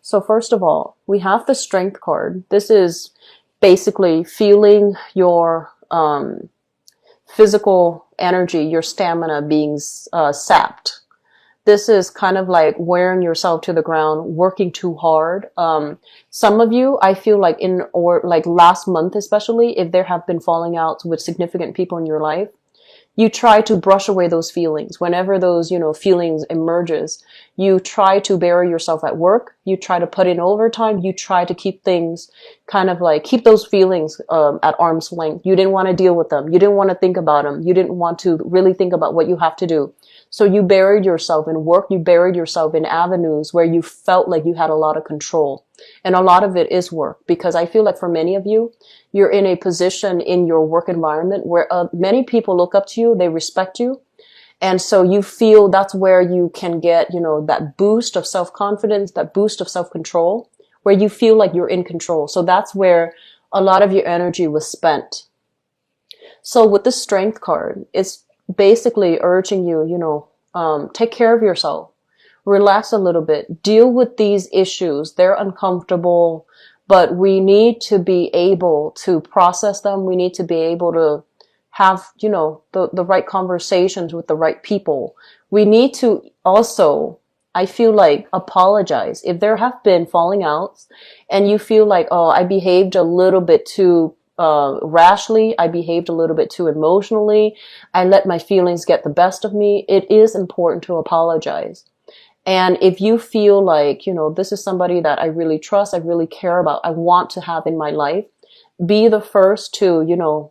So first of all, we have the Strength card. This is basically feeling your physical energy, your stamina being sapped. This is kind of like wearing yourself to the ground, working too hard. Some of you, I feel like like last month especially, if there have been falling outs with significant people in your life, you try to brush away those feelings. Whenever those, feelings emerges, you try to bury yourself at work. You try to put in overtime. You try to keep things kind of like, keep those feelings, at arm's length. You didn't want to deal with them. You didn't want to think about them. You didn't want to really think about what you have to do. So you buried yourself in work. You buried yourself in avenues where you felt like you had a lot of control. And a lot of it is work, because I feel like for many of you, you're in a position in your work environment where many people look up to you, they respect you. And so you feel that's where you can get, that boost of self-confidence, that boost of self-control, where you feel like you're in control. So that's where a lot of your energy was spent. So with the Strength card, it's basically urging you, take care of yourself. Relax a little bit. Deal with these issues. They're uncomfortable, but we need to be able to process them. We need to be able to have, the right conversations with the right people. We need to also, I feel like, apologize. If there have been falling outs and you feel like, oh, I behaved a little bit too rashly, I behaved a little bit too emotionally, I let my feelings get the best of me, it is important to apologize. And if you feel like, this is somebody that I really trust, I really care about, I want to have in my life, be the first to,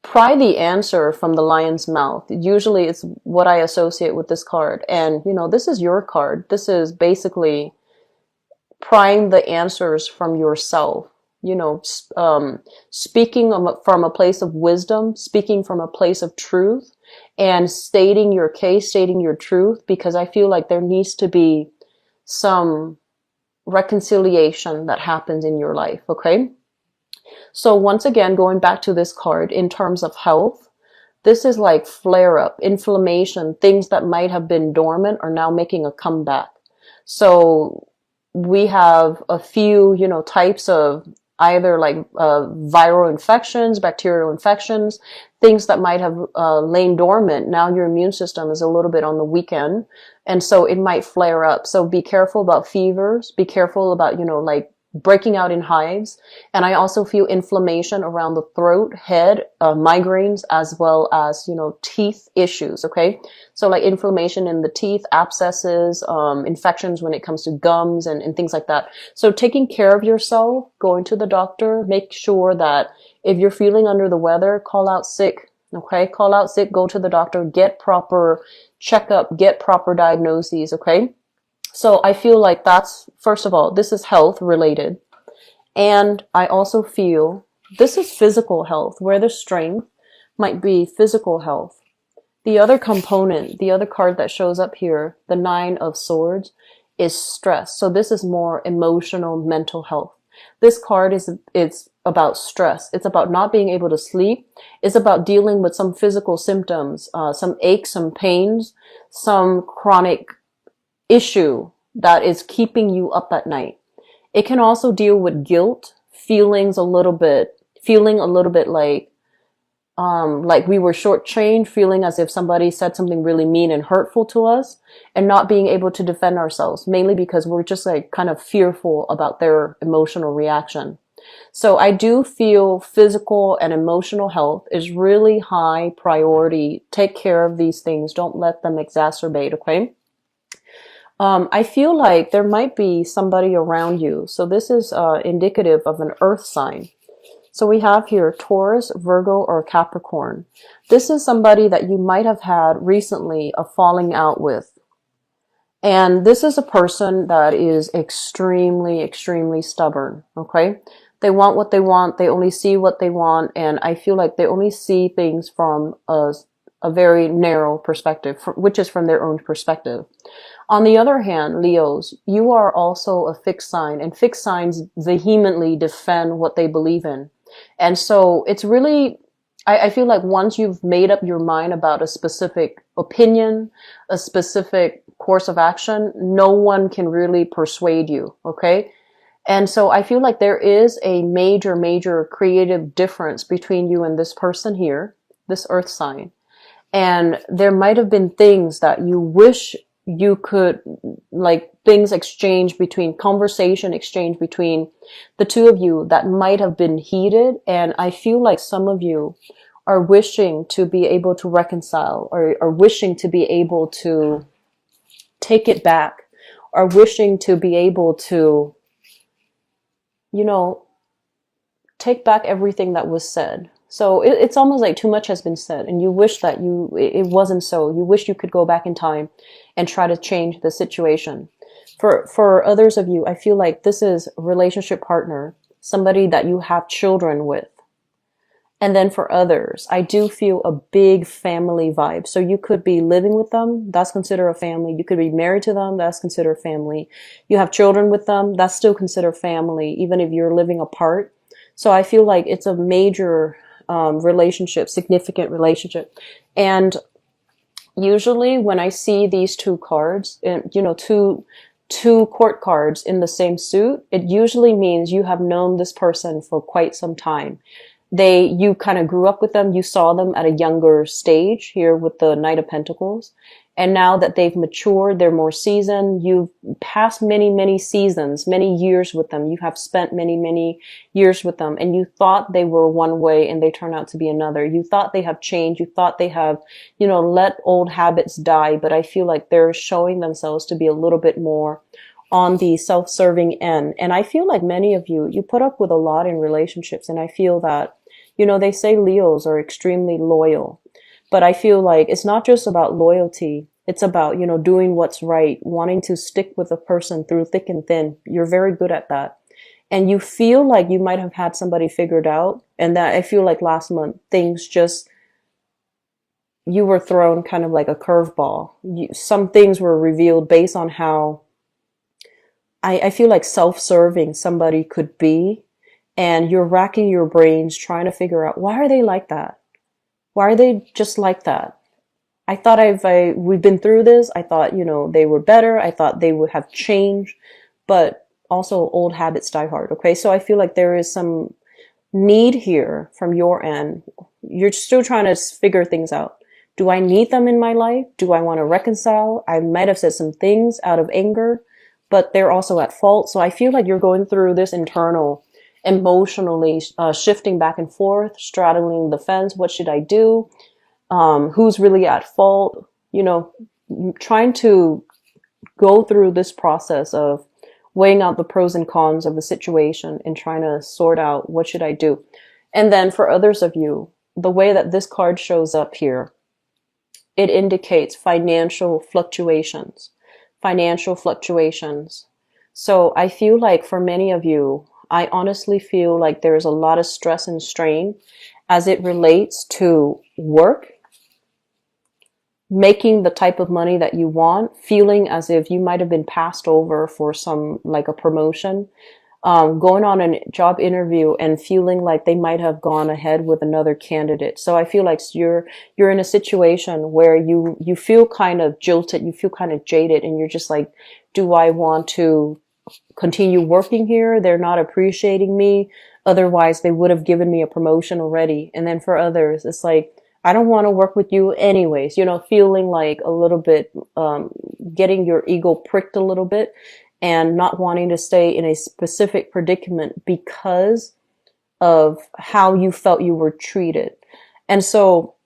pry the answer from the lion's mouth. Usually it's what I associate with this card. And, this is your card. This is basically prying the answers from yourself. Speaking from a place of wisdom, speaking from a place of truth, and stating your case, stating your truth, because I feel like there needs to be some reconciliation that happens in your life, okay? So once again, going back to this card, in terms of health, this is like flare-up, inflammation, things that might have been dormant are now making a comeback. So we have a few, types of either like viral infections, bacterial infections, things that might have lain dormant. Now your immune system is a little bit on the weekend, and so it might flare up. So be careful about fevers. Be careful about, like breaking out in hives. And I also feel inflammation around the throat, head, migraines, as well as, teeth issues. Okay. So like inflammation in the teeth, abscesses, infections when it comes to gums and things like that. So taking care of yourself, going to the doctor, make sure that if you're feeling under the weather, call out sick. Okay. Call out sick, go to the doctor, get proper checkup, get proper diagnoses. Okay. So I feel like that's, first of all, this is health related. And I also feel this is physical health, where the Strength might be physical health. The other component, the other card that shows up here, the Nine of Swords, is stress. So this is more emotional, mental health. This card it's about stress. It's about not being able to sleep. It's about dealing with some physical symptoms, some aches, some pains, some chronic issue that is keeping you up at night. It can also deal with guilt, feeling a little bit like we were shortchanged, feeling as if somebody said something really mean and hurtful to us, and not being able to defend ourselves, mainly because we're just like kind of fearful about their emotional reaction. So I do feel physical and emotional health is really high priority. Take care of these things. Don't let them exacerbate, okay? I feel like there might be somebody around you. So this is indicative of an earth sign. So we have here Taurus, Virgo, or Capricorn. This is somebody that you might have had recently a falling out with. And this is a person that is extremely, extremely stubborn, okay? They want what they want. They only see what they want. And I feel like they only see things from a very narrow perspective, which is from their own perspective. On the other hand, Leos, you are also a fixed sign, and fixed signs vehemently defend what they believe in. And so it's really I feel like once you've made up your mind about a specific opinion, a specific course of action, no one can really persuade you. Okay. And so I feel like there is a major, major creative difference between you and this person here, this earth sign. And there might have been things that you wish you could, like things exchange between conversation exchange between the two of you that might have been heated. And I feel like some of you are wishing to be able to reconcile, or wishing to be able to take it back, or wishing to be able to, you know, take back everything that was said. So it's almost like too much has been said, and you wish that it wasn't so. You wish you could go back in time and try to change the situation. For others of you, I feel like this is a relationship partner, somebody that you have children with. And then for others, I do feel a big family vibe. So you could be living with them, that's considered a family. You could be married to them, that's considered family. You have children with them, that's still considered family, even if you're living apart. So I feel like it's a major relationship, significant relationship. And usually when I see these two cards, you know, two court cards in the same suit, it usually means you have known this person for quite some time. You kind of grew up with them, you saw them at a younger stage here with the Knight of Pentacles. And now that they've matured, they're more seasoned, you've passed many, many seasons, many years with them. You have spent many, many years with them, and you thought they were one way and they turn out to be another. You thought they have changed. You thought they have, you know, let old habits die. But I feel like they're showing themselves to be a little bit more on the self-serving end. And I feel like many of you put up with a lot in relationships. And I feel that, you know, they say Leos are extremely loyal. But I feel like it's not just about loyalty. It's about, you know, doing what's right, wanting to stick with a person through thick and thin. You're very good at that. And you feel like you might have had somebody figured out. And that I feel like last month, things just, you were thrown kind of like a curveball. Some things were revealed based on how I feel like self-serving somebody could be. And you're racking your brains trying to figure out, why are they like that? Why are they just like that? I thought we've been through this. I thought, you know, they were better. I thought they would have changed, but also old habits die hard. Okay. So I feel like there is some need here from your end. You're still trying to figure things out. Do I need them in my life? Do I want to reconcile? I might have said some things out of anger, but they're also at fault. So I feel like you're going through this internal, emotionally shifting back and forth, straddling the fence. What should I do? Who's really at fault? You know, trying to go through this process of weighing out the pros and cons of the situation and trying to sort out what should I do. And then for others of you, the way that this card shows up here, it indicates financial fluctuations. Financial fluctuations. So I feel like for many of you, I honestly feel like there's a lot of stress and strain as it relates to work, making the type of money that you want, feeling as if you might have been passed over for some, like a promotion, going on a job interview and feeling like they might have gone ahead with another candidate. So I feel like you're in a situation where you feel kind of jilted, you feel kind of jaded, and you're just like, do I want to continue working here? They're not appreciating me. Otherwise, they would have given me a promotion already. And then for others, it's like, I don't want to work with you anyways, you know, feeling like a little bit, getting your ego pricked a little bit and not wanting to stay in a specific predicament because of how you felt you were treated. And so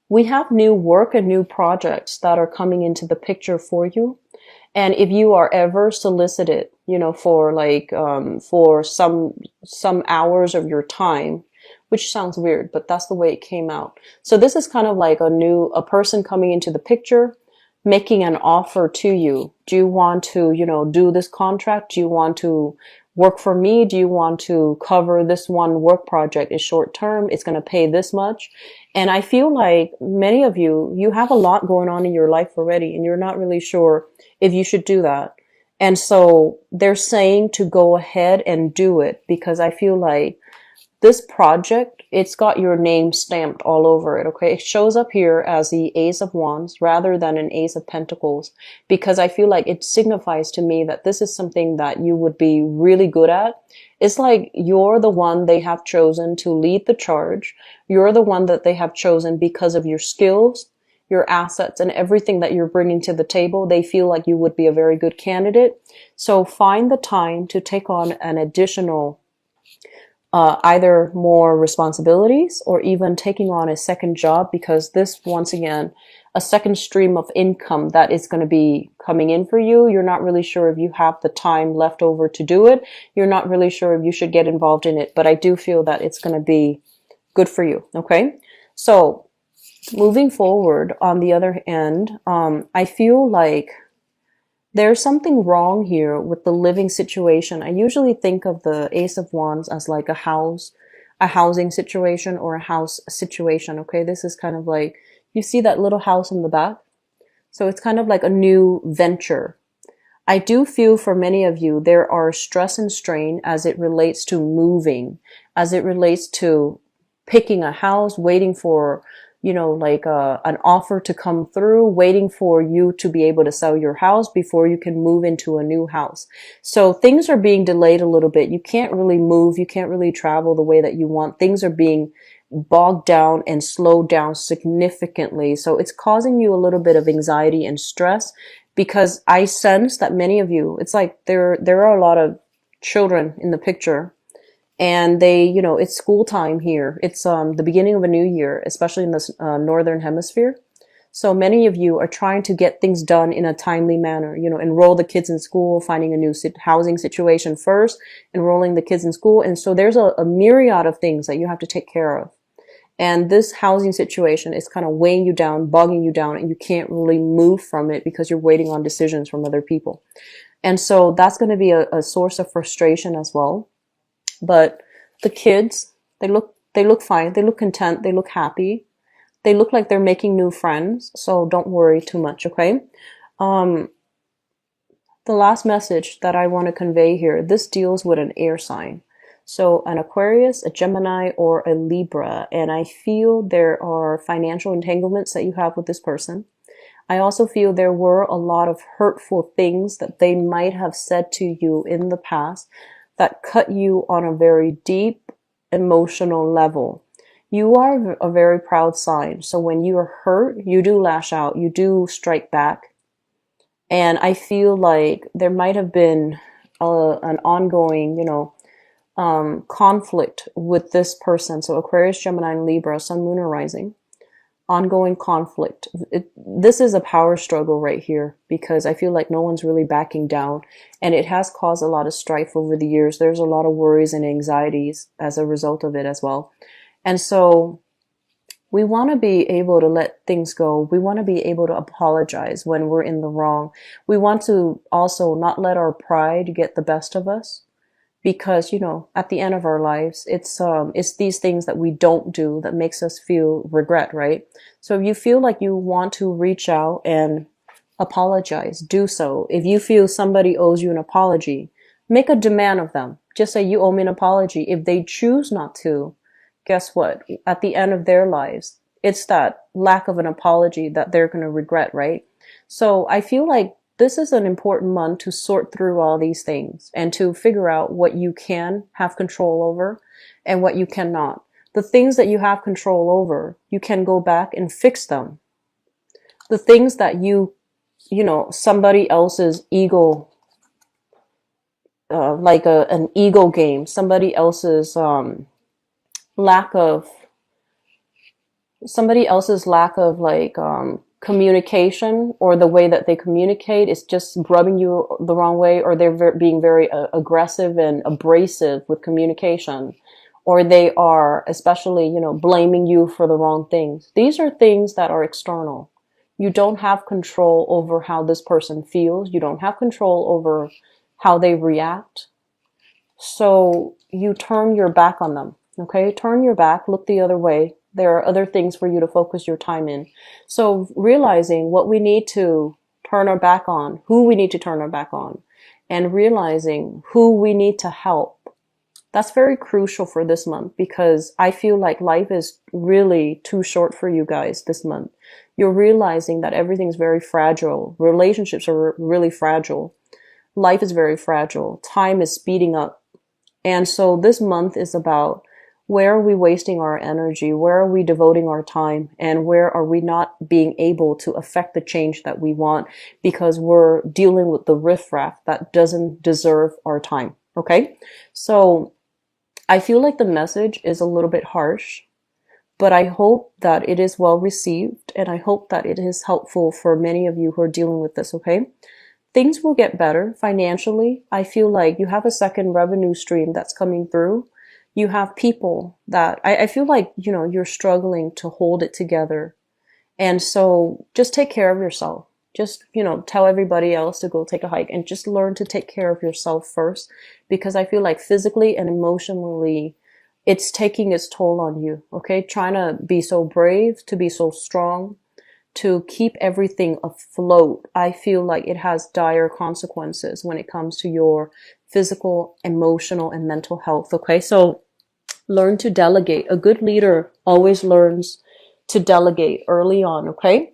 we have new work and new projects that are coming into the picture for you. And if you are ever solicited, you know, for like, for some hours of your time, which sounds weird, but that's the way it came out. So this is kind of like a person coming into the picture, making an offer to you. Do you want to, you know, do this contract? Do you want to work for me? Do you want to cover this one work project? It's short term. It's going to pay this much. And I feel like many of you have a lot going on in your life already, and you're not really sure if you should do that. And so they're saying to go ahead and do it, because I feel like This project, it's got your name stamped all over it, okay? It shows up here as the Ace of Wands rather than an Ace of Pentacles, because I feel like it signifies to me that this is something that you would be really good at. It's like you're the one they have chosen to lead the charge. You're the one that they have chosen because of your skills, your assets, and everything that you're bringing to the table. They feel like you would be a very good candidate. So find the time to take on an additional either more responsibilities or even taking on a second job, because this, once again, a second stream of income that is going to be coming in for you. You're not really sure if you have the time left over to do it. You're not really sure if you should get involved in it, but I do feel that it's going to be good for you. Okay. So moving forward, on the other end, I feel like there's something wrong here with the living situation. I usually think of the Ace of Wands as like a housing situation or a house situation. Okay. This is kind of like, you see that little house in the back? So it's kind of like a new venture. I do feel for many of you, there are stress and strain as it relates to moving, as it relates to picking a house, waiting for, like an offer to come through, waiting for you to be able to sell your house before you can move into a new house. So things are being delayed a little bit. You can't really move. You can't really travel the way that you want. Things are being bogged down and slowed down significantly. So it's causing you a little bit of anxiety and stress, because I sense that many of you, it's like there are a lot of children in the picture, and they, it's school time here. It's the beginning of a new year, especially in the northern hemisphere. So many of you are trying to get things done in a timely manner, enroll the kids in school, finding a new housing situation first, enrolling the kids in school. And so there's a myriad of things that you have to take care of. And this housing situation is kind of weighing you down, bogging you down, and you can't really move from it because you're waiting on decisions from other people. And so that's going to be a source of frustration as well. But the kids, they look fine. They look content. They look happy. They look like they're making new friends. So don't worry too much, okay? The last message that I want to convey here, this deals with an air sign. So an Aquarius, a Gemini, or a Libra. And I feel there are financial entanglements that you have with this person. I also feel there were a lot of hurtful things that they might have said to you in the past that cut you on a very deep emotional level. You are a very proud sign. So when you are hurt, you do lash out, you do strike back. And I feel like there might have been an ongoing, conflict with this person. So Aquarius, Gemini, and Libra, Sun, Moon, or Rising. Ongoing conflict. This is a power struggle right here, because I feel like no one's really backing down, and it has caused a lot of strife over the years. There's a lot of worries and anxieties as a result of it as well. And so we want to be able to let things go. We want to be able to apologize when we're in the wrong. We want to also not let our pride get the best of us. Because, at the end of our lives, it's these things that we don't do that makes us feel regret, right? So if you feel like you want to reach out and apologize, do so. If you feel somebody owes you an apology, make a demand of them. Just say, you owe me an apology. If they choose not to, guess what? At the end of their lives, it's that lack of an apology that they're going to regret, right? So I feel like this is an important month to sort through all these things and to figure out what you can have control over and what you cannot. The things that you have control over, you can go back and fix them. The things that somebody else's ego, like an ego game, somebody else's lack of communication, or the way that they communicate is just rubbing you the wrong way, or they're being very aggressive and abrasive with communication, or they are especially, blaming you for the wrong things. These are things that are external. You don't have control over how this person feels. You don't have control over how they react. So you turn your back on them, okay? Turn your back, look the other way. There are other things for you to focus your time in. So realizing what we need to turn our back on, who we need to turn our back on, and realizing who we need to help. That's very crucial for this month because I feel like life is really too short for you guys this month. You're realizing that everything's very fragile. Relationships are really fragile. Life is very fragile. Time is speeding up. And so this month is about where are we wasting our energy? Where are we devoting our time? And where are we not being able to affect the change that we want because we're dealing with the riffraff that doesn't deserve our time? Okay. So I feel like the message is a little bit harsh, but I hope that it is well received and I hope that it is helpful for many of you who are dealing with this. Okay. Things will get better financially. I feel like you have a second revenue stream that's coming through. You have people that I feel like, you're struggling to hold it together. And so just take care of yourself. Just, tell everybody else to go take a hike and just learn to take care of yourself first, because I feel like physically and emotionally, it's taking its toll on you. Okay. Trying to be so brave, to be so strong, to keep everything afloat, I feel like it has dire consequences when it comes to your physical, emotional, and mental health. Okay, so learn to delegate. A good leader always learns to delegate early on. Okay,